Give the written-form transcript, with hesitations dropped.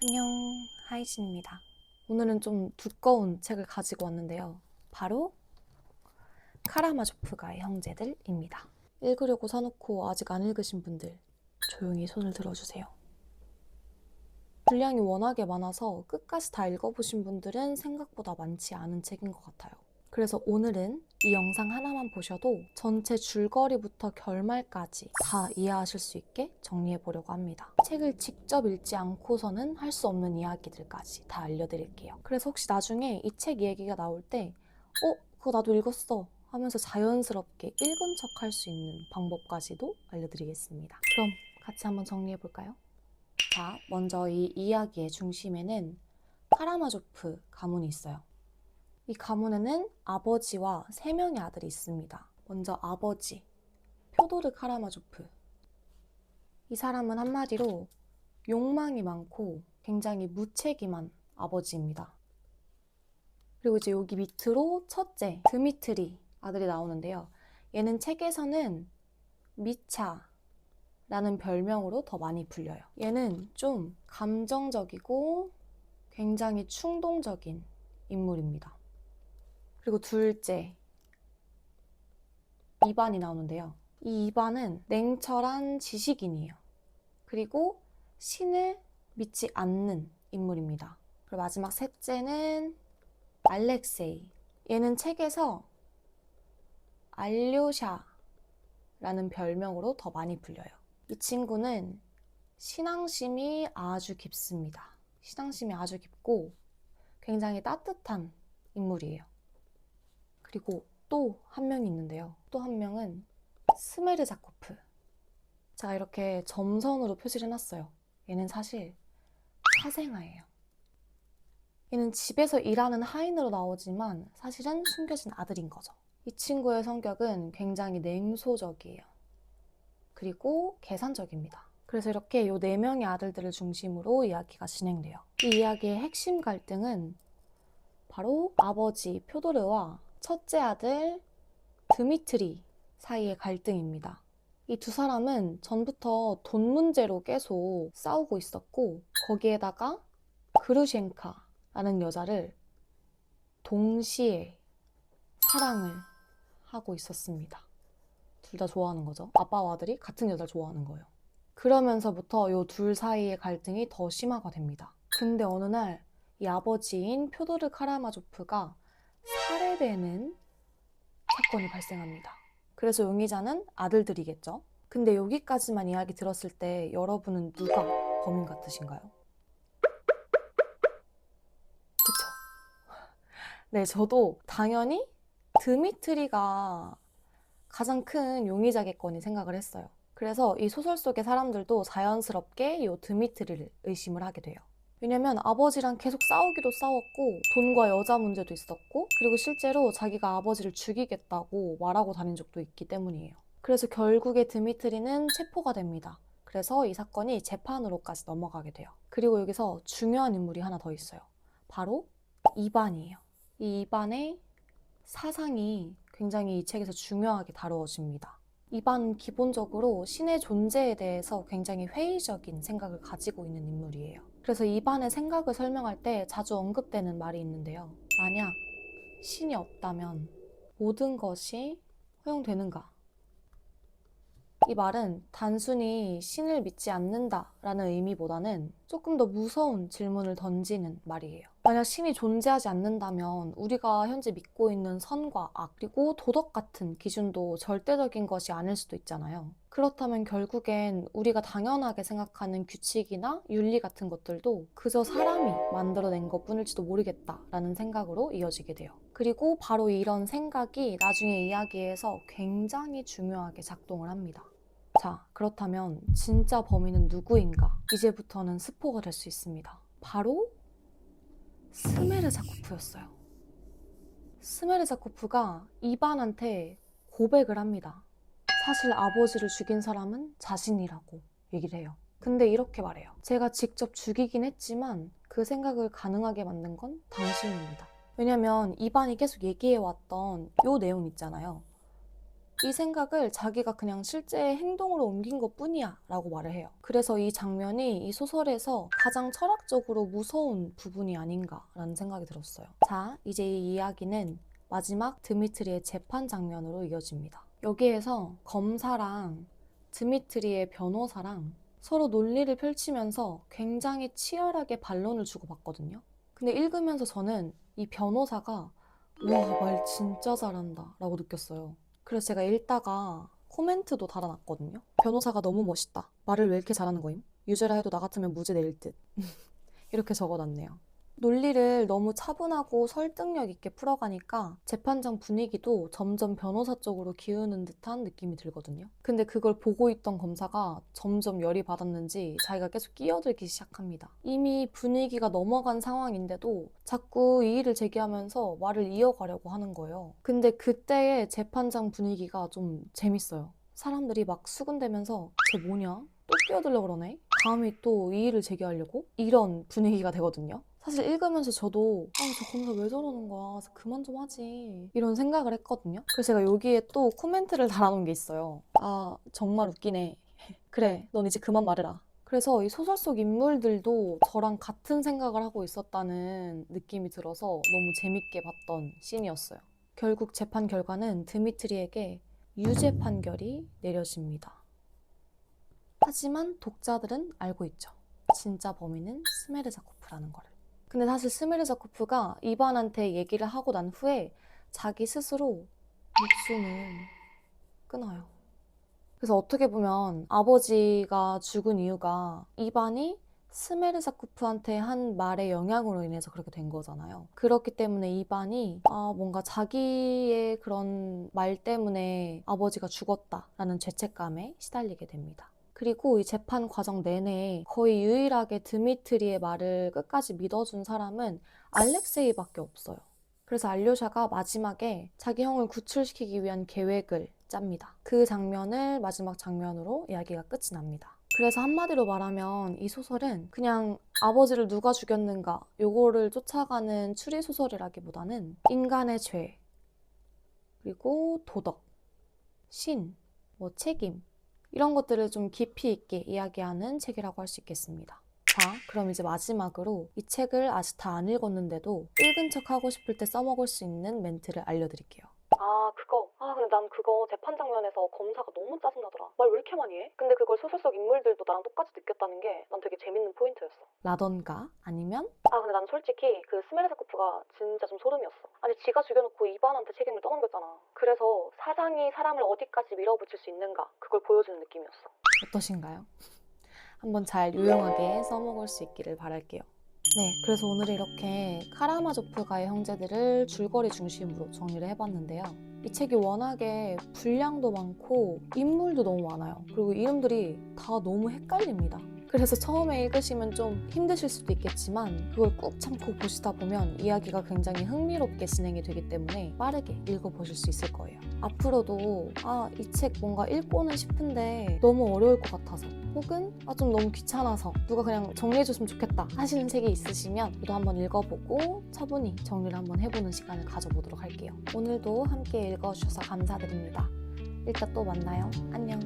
안녕, 하이진입니다. 오늘은 좀 두꺼운 책을 가지고 왔는데요. 바로 카라마조프가의 형제들입니다. 읽으려고 사놓고 아직 안 읽으신 분들 조용히 손을 들어주세요. 분량이 워낙에 많아서 끝까지 다 읽어보신 분들은 생각보다 많지 않은 책인 것 같아요. 그래서 오늘은 이 영상 하나만 보셔도 전체 줄거리부터 결말까지 다 이해하실 수 있게 정리해보려고 합니다. 책을 직접 읽지 않고서는 할 수 없는 이야기들까지 다 알려드릴게요. 그래서 혹시 나중에 이 책 얘기가 나올 때 그거 나도 읽었어 하면서 자연스럽게 읽은 척 할 수 있는 방법까지도 알려드리겠습니다. 그럼 같이 한번 정리해볼까요? 자, 먼저 이 이야기의 중심에는 카라마조프 가문이 있어요. 이 가문에는 아버지와 3명의 아들이 있습니다. 먼저 아버지, 표도르 카라마조프. 이 사람은 한마디로 욕망이 많고 굉장히 무책임한 아버지입니다. 그리고 이제 여기 밑으로 첫째, 드미트리 아들이 나오는데요. 얘는 책에서는 미차라는 별명으로 더 많이 불려요. 얘는 좀 감정적이고 굉장히 충동적인 인물입니다. 그리고 둘째, 이반이 나오는데요. 이 이반은 냉철한 지식인이에요. 그리고 신을 믿지 않는 인물입니다. 그리고 마지막 셋째는 알렉세이. 얘는 책에서 알료샤라는 별명으로 더 많이 불려요. 이 친구는 신앙심이 아주 깊습니다. 신앙심이 아주 깊고 굉장히 따뜻한 인물이에요. 그리고 또 한 명이 있는데요. 또 한 명은 스메르자코프. 제가 이렇게 점선으로 표시를 해놨어요. 얘는 사실 사생아예요. 얘는 집에서 일하는 하인으로 나오지만 사실은 숨겨진 아들인 거죠. 이 친구의 성격은 굉장히 냉소적이에요. 그리고 계산적입니다. 그래서 이렇게 이 4명의 아들들을 중심으로 이야기가 진행돼요. 이 이야기의 핵심 갈등은 바로 아버지 표도르와 첫째 아들 드미트리 사이의 갈등입니다. 이 두 사람은 전부터 돈 문제로 계속 싸우고 있었고 거기에다가 그루셴카라는 여자를 동시에 사랑을 하고 있었습니다. 둘 다 좋아하는 거죠. 아빠와 아들이 같은 여자를 좋아하는 거예요. 그러면서부터 이 둘 사이의 갈등이 더 심화가 됩니다. 근데 어느 날 이 아버지인 표도르 카라마조프가 살해되는 사건이 발생합니다. 그래서 용의자는 아들들이겠죠. 근데 여기까지만 이야기 들었을 때 여러분은 누가 범인 같으신가요? 그쵸? 네, 저도 당연히 드미트리가 가장 큰 용의자겠거니 생각을 했어요. 그래서 이 소설 속의 사람들도 자연스럽게 이 드미트리를 의심을 하게 돼요. 왜냐면 아버지랑 계속 싸우기도 싸웠고 돈과 여자 문제도 있었고 그리고 실제로 자기가 아버지를 죽이겠다고 말하고 다닌 적도 있기 때문이에요. 그래서 결국에 드미트리는 체포가 됩니다. 그래서 이 사건이 재판으로까지 넘어가게 돼요. 그리고 여기서 중요한 인물이 하나 더 있어요. 바로 이반이에요. 이 이반의 사상이 굉장히 이 책에서 중요하게 다루어집니다. 이반은 기본적으로 신의 존재에 대해서 굉장히 회의적인 생각을 가지고 있는 인물이에요. 그래서 이반의 생각을 설명할 때 자주 언급되는 말이 있는데요. 만약 신이 없다면 모든 것이 허용되는가? 이 말은 단순히 신을 믿지 않는다라는 의미보다는 조금 더 무서운 질문을 던지는 말이에요. 만약 신이 존재하지 않는다면 우리가 현재 믿고 있는 선과 악, 그리고 도덕 같은 기준도 절대적인 것이 아닐 수도 있잖아요. 그렇다면 결국엔 우리가 당연하게 생각하는 규칙이나 윤리 같은 것들도 그저 사람이 만들어낸 것뿐일지도 모르겠다라는 생각으로 이어지게 돼요. 그리고 바로 이런 생각이 나중에 이야기에서 굉장히 중요하게 작동을 합니다. 자, 그렇다면 진짜 범인은 누구인가? 이제부터는 스포가 될 수 있습니다. 바로 스메르자코프였어요. 스메르자코프가 이반한테 고백을 합니다. 사실 아버지를 죽인 사람은 자신이라고 얘기를 해요. 근데 이렇게 말해요. 제가 직접 죽이긴 했지만 그 생각을 가능하게 만든 건 당신입니다. 왜냐면 이반이 계속 얘기해왔던 요 내용 있잖아요. 이 생각을 자기가 그냥 실제 행동으로 옮긴 것뿐이야 라고 말을 해요. 그래서 이 장면이 이 소설에서 가장 철학적으로 무서운 부분이 아닌가라는 생각이 들었어요. 자, 이제 이 이야기는 마지막 드미트리의 재판 장면으로 이어집니다. 여기에서 검사랑 드미트리의 변호사랑 서로 논리를 펼치면서 굉장히 치열하게 반론을 주고받거든요. 근데 읽으면서 저는 이 변호사가 와, 말 진짜 잘한다 라고 느꼈어요. 그래서 제가 읽다가 코멘트도 달아놨거든요. 변호사가 너무 멋있다. 말을 왜 이렇게 잘하는 거임? 유죄라 해도 나 같으면 무죄 내릴 듯. 이렇게 적어놨네요. 논리를 너무 차분하고 설득력 있게 풀어가니까 재판장 분위기도 점점 변호사 쪽으로 기우는 듯한 느낌이 들거든요. 근데 그걸 보고 있던 검사가 점점 열이 받았는지 자기가 계속 끼어들기 시작합니다. 이미 분위기가 넘어간 상황인데도 자꾸 이의를 제기하면서 말을 이어가려고 하는 거예요. 근데 그때의 재판장 분위기가 좀 재밌어요. 사람들이 막 수군대면서 쟤 뭐냐? 또 끼어들려고 그러네? 감히 또 이의를 제기하려고? 이런 분위기가 되거든요. 사실 읽으면서 저도 저 검사 왜 저러는 거야? 그만 좀 하지. 이런 생각을 했거든요. 그래서 제가 여기에 또 코멘트를 달아놓은 게 있어요. 아, 정말 웃기네. 그래, 넌 이제 그만 말해라. 그래서 이 소설 속 인물들도 저랑 같은 생각을 하고 있었다는 느낌이 들어서 너무 재밌게 봤던 씬이었어요. 결국 재판 결과는 드미트리에게 유죄 판결이 내려집니다. 하지만 독자들은 알고 있죠. 진짜 범인은 스메르자코프라는 거를. 근데 사실 스메르자코프가 이반한테 얘기를 하고 난 후에 자기 스스로 목숨을 끊어요. 그래서 어떻게 보면 아버지가 죽은 이유가 이반이 스메르자코프한테 한 말의 영향으로 인해서 그렇게 된 거잖아요. 그렇기 때문에 이반이 뭔가 자기의 그런 말 때문에 아버지가 죽었다라는 죄책감에 시달리게 됩니다. 그리고 이 재판 과정 내내 거의 유일하게 드미트리의 말을 끝까지 믿어준 사람은 알렉세이밖에 없어요. 그래서 알료샤가 마지막에 자기 형을 구출시키기 위한 계획을 짭니다. 그 장면을 마지막 장면으로 이야기가 끝이 납니다. 그래서 한마디로 말하면 이 소설은 그냥 아버지를 누가 죽였는가 요거를 쫓아가는 추리소설이라기보다는 인간의 죄, 그리고 도덕, 신, 책임 이런 것들을 좀 깊이 있게 이야기하는 책이라고 할 수 있겠습니다. 자, 그럼 이제 마지막으로 이 책을 아직 다 안 읽었는데도 읽은 척 하고 싶을 때 써먹을 수 있는 멘트를 알려드릴게요. 근데 난 그거 재판 장면에서 검사가 너무 짜증나더라. 말 왜 이렇게 많이 해? 근데 그걸 소설 속 인물들도 나랑 똑같이 느꼈다는 게 난 되게 재밌는 포인트였어. 라던가 아니면 근데 난 솔직히 그 스메르자코프가 진짜 좀 소름이었어. 아니 지가 죽여놓고 이반한테 책임을 떠넘겼잖아. 그래서 사장이 사람을 어디까지 밀어붙일 수 있는가 그걸 보여주는 느낌이었어. 어떠신가요? 한번 잘 유용하게 써먹을 수 있기를 바랄게요. 네, 그래서 오늘 이렇게 카라마조프가의 형제들을 줄거리 중심으로 정리를 해봤는데요. 이 책이 워낙에 분량도 많고 인물도 너무 많아요. 그리고 이름들이 다 너무 헷갈립니다. 그래서 처음에 읽으시면 좀 힘드실 수도 있겠지만 그걸 꾹 참고 보시다 보면 이야기가 굉장히 흥미롭게 진행이 되기 때문에 빠르게 읽어보실 수 있을 거예요. 앞으로도 이 책 뭔가 읽고는 싶은데 너무 어려울 것 같아서 혹은 좀 너무 귀찮아서 누가 그냥 정리해줬으면 좋겠다 하시는 책이 있으시면 저도 한번 읽어보고 차분히 정리를 한번 해보는 시간을 가져보도록 할게요. 오늘도 함께 읽어주셔서 감사드립니다. 이따 또 만나요. 안녕.